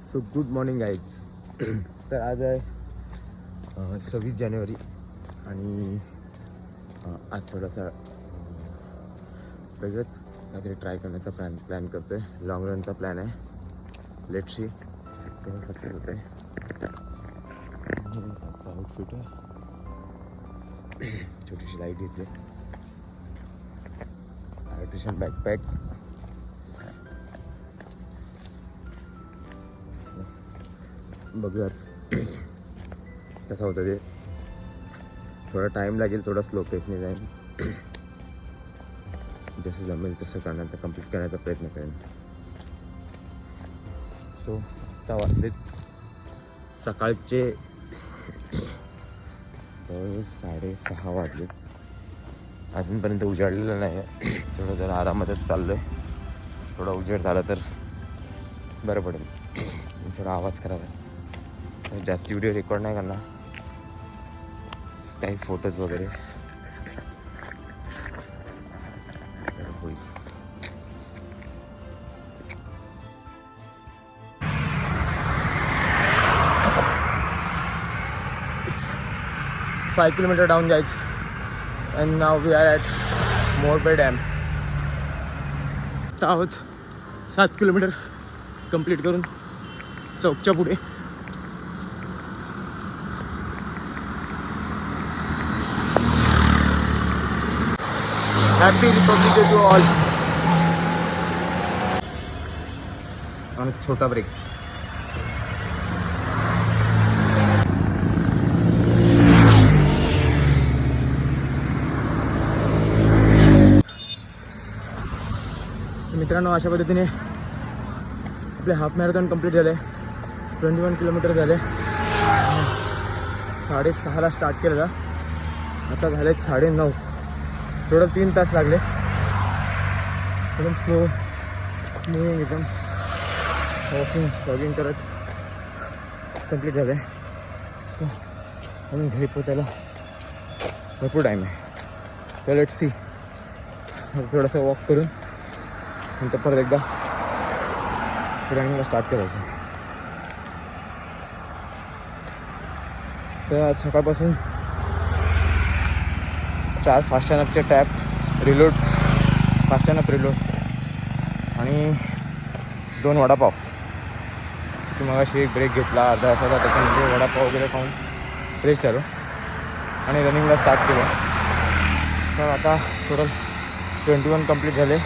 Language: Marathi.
So good morning guys. तर आज आहे 26 जानेवारी आणि आज थोडासा वेगळंच काहीतरी ट्राय करण्याचा प्लॅन करतो आहे. लॉंग रनचा प्लॅन आहे. लेट सी तेव्हा सक्सेस होते. आजचा आउटफिट आहे, छोटीशी लाईट घेतली, आर्टिशन बॅकपॅक, बघूयाच कसं होतं ते. थोडा टाईम लागेल, थोडा स्लो पेसने जाईल. जसं जमेल तसं कंप्लीट करण्याचा प्रयत्न करेन. सो आता वाजलेत सकाळचे 6:30 वाजलेत. अजूनपर्यंत उजाडलेलं नाही आहे. थोडं जरा आरामातच चाललं आहे. थोडा उजेड झाला तर बरं पडेल. थोडा आवाज करावा. जास्त व्हिडिओ रेकॉर्ड नाही करणार, काही फोटोज वगैरे होईल. It's 5 kilometers down guys, and now we are at Morphe Dam. आहोत 7 किलोमीटर कंप्लीट करून चौकच्या पुढे. Happy Republic Day to all. आणि छोटा ब्रेक. मित्रांनो, अशा पद्धतीने आपले हाफ मॅरेथॉन कंप्लीट झाले. 21 किलोमीटर झाले. 6:30ला स्टार्ट केलेला, आता झाले 9:30. टोटल 3 तास लागले. एकदम स्लो मुव्हिंग, एकदम वॉकिंग करत कंप्लीट झालं आहे. सो म्हणून घरी पोचायला भरपूर टाईम आहे. So let's see. थोडासा वॉक करून नंतर परत एकदा रनिंगला स्टार्ट करायचं. तर आज सकाळपासून 4 फास्ट रनअपचे tap, reload, fast run up reload आणि 2 वडापाव. की मग अशी एक ब्रेक घेतला अर्धा तासाचा, त्याच्यामध्ये वडापाव वगैरे खाऊन फ्रेश झालो आणि रनिंगला स्टार्ट केलं. तर आता टोटल 21 कंप्लीट झाले.